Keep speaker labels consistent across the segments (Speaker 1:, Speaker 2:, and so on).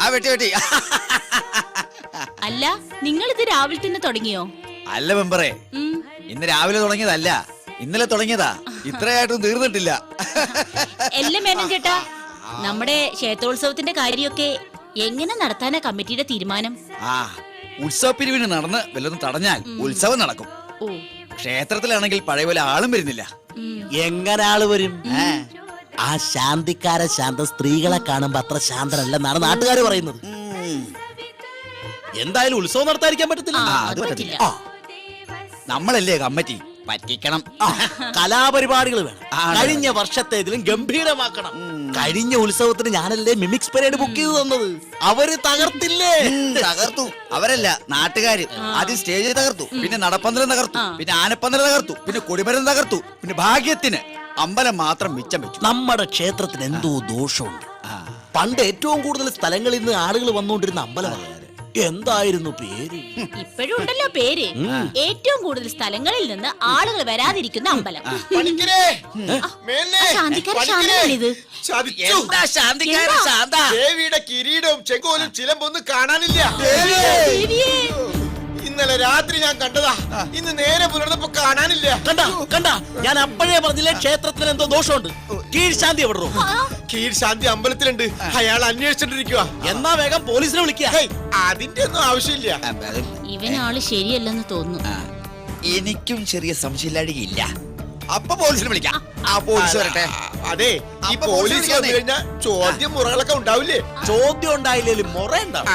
Speaker 1: ആ വെട്ടി.
Speaker 2: അല്ല, നിങ്ങൾ ഇത് രാവിലെ തന്നെ തുടങ്ങിയോ?
Speaker 1: അല്ല മെമ്പറേ, ഇന്ന് രാവിലെ തുടങ്ങിയതല്ല, ഇന്നലെ തുടങ്ങിയതാ. ഇത്രയായിട്ടും തീർന്നിട്ടില്ല.
Speaker 2: എല്ലാം മേനോൻ ചേട്ടാ, നമ്മുടെ ക്ഷേത്രോത്സവത്തിന്റെ കാര്യമൊക്കെ എങ്ങനെ നടത്താനാ കമ്മിറ്റിയുടെ തീരുമാനം?
Speaker 1: ഉത്സവ പിരിവിന് നടന്ന് വല്ലതും തടഞ്ഞാൽ ഉത്സവം നടക്കും. ക്ഷേത്രത്തിലാണെങ്കിൽ പഴയ പോലെ ആളും വരുന്നില്ല.
Speaker 3: എങ്ങനെ ആള് വരും? ആ ശാന്തിക്കാര ശാന്ത സ്ത്രീകളെ കാണുമ്പോ അത്ര ശാന്തനല്ലെന്നാണ് നാട്ടുകാര് പറയുന്നത്. എന്തായാലും ഉത്സവം നടത്താതിരിക്കാൻ പറ്റത്തില്ല.
Speaker 1: നമ്മളല്ലേ കമ്മിറ്റി, പറ്റിക്കണം.
Speaker 3: കലാപരിപാടികൾ വേണം. കഴിഞ്ഞ വർഷത്തേതിലും ഗംഭീരമാക്കണം. കഴിഞ്ഞ ഉത്സവത്തിന് ഞാനല്ലേ മിമിക്സ് പരേഡ് ബുക്ക് ചെയ്ത് തന്നത്. അവര് തകർത്തില്ലേ?
Speaker 1: തകർത്തു. അവരല്ല, നാട്ടുകാര്. ആദ്യം സ്റ്റേജിൽ തകർത്തു, പിന്നെ നടപ്പന്തലം തകർത്തു, പിന്നെ ആനപ്പന്തലം തകർത്തു, പിന്നെ കൊടിമരം തകർത്തു, പിന്നെ ഭാഗ്യത്തിന് അമ്പലം മാത്രം മിച്ചം വെച്ചു.
Speaker 3: നമ്മുടെ ക്ഷേത്രത്തിന് എന്തോ ദോഷമുണ്ട്. പണ്ട് ഏറ്റവും കൂടുതൽ സ്ഥലങ്ങളിൽ നിന്ന് ആളുകൾ വന്നുകൊണ്ടിരുന്ന അമ്പലമാണ്. എന്തായിരുന്നു പേര്?
Speaker 2: ഇപ്പോഴും ഉണ്ടല്ലോ പേര്. ഏറ്റവും കൂടുതൽ സ്ഥലങ്ങളിൽ നിന്ന് ആളുകൾ വരാതിരിക്കുന്ന അമ്പലം.
Speaker 4: ദേവിയുടെ കിരീടവും ചെങ്കോലും ചിലമ്പൊന്നും കാണാനില്ല. ഇന്നലെ രാത്രി ഞാൻ കണ്ടതാ, ഇന്ന് നേരെ പുലർന്നപ്പോ കാണാനില്ല.
Speaker 3: കണ്ട ഞാൻ അപ്പോഴേ പറഞ്ഞില്ലേ ക്ഷേത്രത്തിന് എന്തോ ദോഷമുണ്ട്. കീഴ്ശാന്തി എവിടെ?
Speaker 4: കീഴ്ശാന്തി അമ്പലത്തിലുണ്ട്. അയാൾ അന്വേഷിച്ചിട്ടിരിക്കുക.
Speaker 3: എന്നാ വേഗം പോലീസിനെ വിളിക്കുക.
Speaker 4: അതിന്റെ ഒന്നും ആവശ്യമില്ല.
Speaker 2: ഇവനാള് ശരിയല്ലെന്ന് തോന്നുന്നു.
Speaker 1: എനിക്കും ചെറിയ സംശയമില്ലാഴികയില്ല. അപ്പൊ പോലീസിനെ വിളിക്കാം. ആ പോലീസ് വരട്ടെ.
Speaker 4: അതെ, ഈ പോലീസ് വന്നു കഴിഞ്ഞാൽ ചോദ്യം മുറകളൊക്കെ ഉണ്ടാവില്ലേ?
Speaker 3: ചോദ്യം ഉണ്ടായില്ലേലും മുറ ഉണ്ടാവും.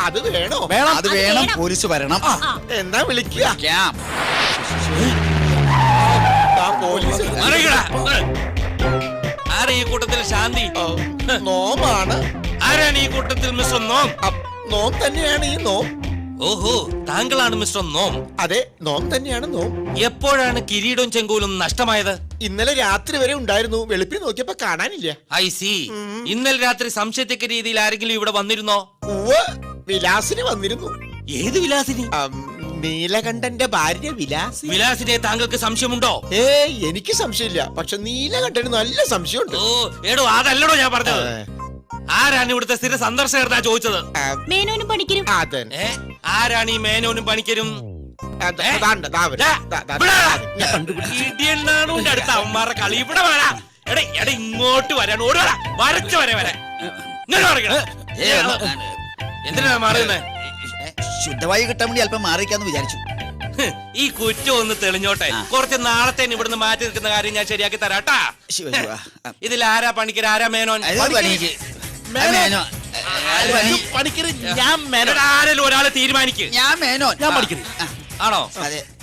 Speaker 4: അത് വേണോ?
Speaker 1: അത് വേണം. പോലീസ് വരണം.
Speaker 4: എന്നാ വിളിക്കുക. പോലീസ്
Speaker 5: ആരാ ഈ കൂട്ടത്തിൽ ശാന്തി?
Speaker 4: നോമാണ്.
Speaker 5: ആരാണ് ഈ കൂട്ടത്തിൽ മിസ്റ്റർ നോം?
Speaker 4: നോം തന്നെയാണ് ഈ നോം.
Speaker 5: ഓഹോ, താങ്കളാണ് മിസ്റ്റർ നോം.
Speaker 4: അതെ, നോം തന്നെയാണ് നോം.
Speaker 5: എപ്പോഴാണ് കിരീടവും ചെങ്കോലും നഷ്ടമായത്?
Speaker 4: ഇന്നലെ രാത്രി വരെ ഉണ്ടായിരുന്നു. വെളുപ്പിന് നോക്കിയപ്പോ കാണാനില്ല.
Speaker 5: I C. ഇന്നലെ രാത്രി സംശയത്തക്ക രീതിയിൽ ആരെങ്കിലും ഇവിടെ വന്നിരുന്നോ?
Speaker 4: വിലാസിന് വന്നിരുന്നു.
Speaker 5: ഏത് വിലാസിനി?
Speaker 4: നീലകണ്ഠന്റെ ഭാര്യ വിലാസി.
Speaker 5: വിലാസിനെ താങ്കൾക്ക് സംശയമുണ്ടോ?
Speaker 4: എനിക്ക് സംശയമില്ല, പക്ഷെ നീലകണ്ഠന് നല്ല സംശയമുണ്ട്.
Speaker 5: ഓ എടോ, അതല്ലടോ ഞാൻ പറഞ്ഞത്. ആരാണ് ഇവിടുത്തെ സ്ഥിര സന്ദർശകർ ചോദിച്ചത്?
Speaker 2: മേനോനും പണിക്കരും.
Speaker 5: ആരാണ് ഈ മേനോനും പണിക്കരും? അടുത്ത അവന്മാരുടെ കളി ഇവിടെ വരാ. എടാ ഇങ്ങോട്ട് വരാൻ ഓടുവാ. വരച്ചു വരാൻ എന്തിനാ മാറുന്നേ?
Speaker 1: ശുദ്ധവായു കിട്ടാൻ വേണ്ടി അല്പം മാറിക്കാന്ന് വിചാരിച്ചു.
Speaker 5: ഈ കുറ്റം ഒന്ന് തെളിഞ്ഞോട്ടെ. കുറച്ച് നാളത്തെ ഇവിടുന്ന് മാറ്റി നിൽക്കുന്ന കാര്യം ഞാൻ ശരിയാക്കി തരാട്ടാ. ഇതിൽ ആരാ പണിക്കർ, ആരാ മേനോൻ? ആരെങ്കിലും ഒരാളെ തീരുമാനിക്കും.
Speaker 1: ഞാൻ മേനോൻ.
Speaker 3: ഞാൻ പണിക്കര്.
Speaker 5: ആണോ?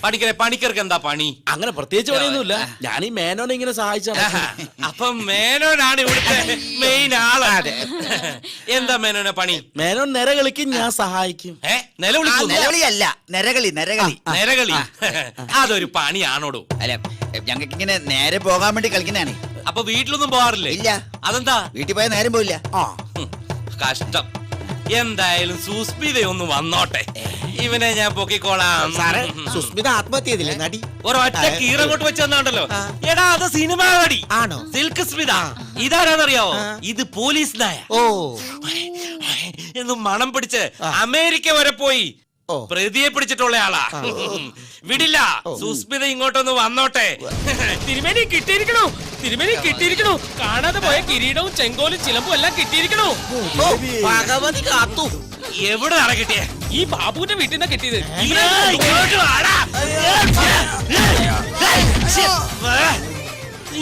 Speaker 5: പണിക്കരെ, പണിക്കർക്ക് എന്താ പണി?
Speaker 3: അങ്ങനെ പ്രത്യേകിച്ച് പണിയൊന്നുമില്ല. ഞാൻ ഈ മേനോനെ ഇങ്ങനെ സഹായിച്ചാണ്.
Speaker 5: അപ്പൊ മേനോനാണ് ഇവിടുത്തെ മെയിൻ ആള്. എന്താ മേനോനെ പണി?
Speaker 3: മേനോൻ നിരകളിക്കും, ഞാൻ സഹായിക്കും.
Speaker 1: നിരകളിയല്ല, നരകളി.
Speaker 5: നിരകളി അതൊരു പണിയാണോടോ?
Speaker 1: അല്ല, ഞങ്ങൾക്ക് ഇങ്ങനെ നേരെ പോകാൻ വേണ്ടി കളിക്കുന്നതാണ്.
Speaker 5: അപ്പൊ വീട്ടിലൊന്നും പോകാറില്ലേ?
Speaker 1: ഇല്ല.
Speaker 5: അതെന്താ?
Speaker 1: വീട്ടിൽ പോയാൽ നേരം പോയില്ല.
Speaker 5: കഷ്ടം. എന്തായാലും സുസ്മിതയൊന്ന് വന്നോട്ടെ. ഇവനെ ഞാൻ പൊക്കിക്കോളാം.
Speaker 4: സുസ്മിത ആത്മഹത്യ ചെയ്തില്ലേ നടി?
Speaker 5: ഒരൊറ്റ കീറങ്ങോട്ട് വെച്ച് തന്നാണ്ടല്ലോ. എടാ, അത് സിനിമ നടി
Speaker 4: ആണോ?
Speaker 5: സിൽക്ക് സ്മിത. ഇതാരാന്നറിയാവോ? ഇത് പോലീസ് നായ. എന്ന് മണം പിടിച്ച് അമേരിക്ക വരെ പോയി പ്രതിയെ പിടിച്ചിട്ടുള്ള ആളാ. വിടില്ല. സുസ്മിത ഇങ്ങോട്ടൊന്ന് വന്നോട്ടെ.
Speaker 6: തിരുമേനി കിട്ടിയിരിക്കണു. കാണാതെ പോയ കിരീടവും ചെങ്കോലും ചിലമ്പും എല്ലാം കിട്ടിയിരിക്കണു.
Speaker 4: ഭഗവതി കാത്തു.
Speaker 5: എവിടെ ആണ് കിട്ടിയേ?
Speaker 6: ഈ ബാബുവിന്റെ വീട്ടിൽ നിന്നാ കിട്ടിയത്.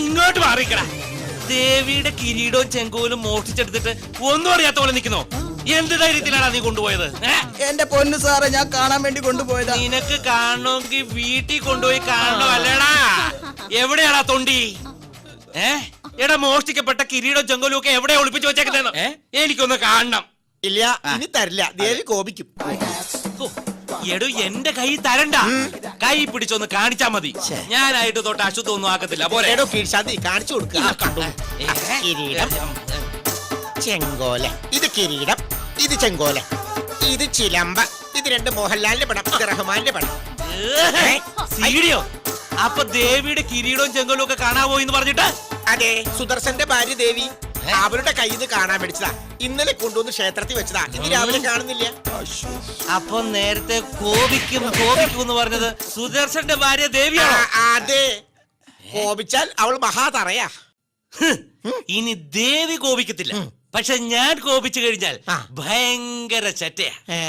Speaker 5: ഇങ്ങോട്ട് മാറിക്കടാ. ദേവിയുടെ കിരീടവും ചെങ്കോലും മോഷ്ടിച്ചെടുത്തിട്ട് ഒന്നും അറിയാത്ത പോലെ നിൽക്കുന്നോ? എന്ത് ധൈര്യത്തിലാണ് നീ കൊണ്ടുപോയത്?
Speaker 1: എന്റെ പൊന്നു സാറേ, ഞാൻ കാണാൻ വേണ്ടി കൊണ്ടുപോയതാ.
Speaker 5: നിനക്ക് കാണണമെങ്കിൽ വീട്ടിൽ കൊണ്ടുപോയി കാണണോ? അല്ലടാ, എവിടെയാടാ തൊണ്ടി? എടാ, മോഷ്ടിക്കപ്പെട്ട കിരീടവും ചെങ്കോലും ഒക്കെ എവിടെ ഒളിപ്പിച്ചു വെച്ചേക്കുന്നോ? എനിക്കൊന്ന് കാണണം.
Speaker 4: ഇല്ല, ഇനി തരില്ല. ദേവി കോപിക്കും.
Speaker 5: എടോ, എന്റെ കൈ തരണ്ട. കൈ പിടിച്ചൊന്ന് കാണിച്ചാ മതി. ഞാനായിട്ട് തൊട്ട് അശുദ്ധമൊന്നും ആക്കത്തില്ല. പോലെ
Speaker 4: കീഴ്ശാന്തി കാണിച്ചു കൊടുക്കുക. കിരീടം, ചെങ്കോല. ഇത് കിരീടം, ഇത് ചെങ്കോല, ഇത് ചിലമ്പ, ഇത് രണ്ട് മോഹൻലാലിന്റെ പടം, ഇത് റഹ്മാന്റെ പടം.
Speaker 5: സീഡിയോ? അപ്പൊ ദേവിയുടെ കിരീടവും ചെങ്കോലും ഒക്കെ കാണാൻ പോയി എന്ന് പറഞ്ഞിട്ട്?
Speaker 4: അതെ, സുദർശന്റെ ഭാര്യ ദേവി. അവരുടെ കയ്യിൽ നിന്ന് കാണാൻ മേടിച്ചതാ. ഇന്നലെ കൊണ്ടുവന്ന് ക്ഷേത്രത്തിൽ വെച്ചതാ. ഇന്ന് രാവിലെ കാണുന്നില്ല.
Speaker 5: അപ്പൊ നേരത്തെ കോപിക്കും എന്ന് പറഞ്ഞത് സുദർശന്റെ ഭാര്യ ദേവിയാണോ?
Speaker 4: അതെ, കോപിച്ചാൽ അവൾ മഹാതറയാ.
Speaker 5: ഇനി ദേവി കോപിക്കത്തില്ല, പക്ഷെ ഞാൻ കോപിച്ചു കഴിഞ്ഞാൽ
Speaker 4: ആ.
Speaker 5: ഭയങ്കര ചറ്റയാ.
Speaker 4: ഏ?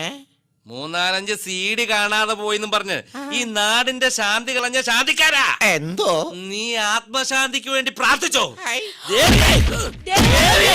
Speaker 5: 3-4 CD കാണാതെ പോയിന്നും പറഞ്ഞ് ഈ നാടിന്റെ ശാന്തി കളഞ്ഞ ശാന്തിക്കാരാ.
Speaker 4: എന്തോ
Speaker 5: നീ ആത്മശാന്തിക്ക് വേണ്ടി പ്രാർത്ഥിച്ചോ?
Speaker 4: ഐ.
Speaker 5: ദേവി!
Speaker 2: ദേവി!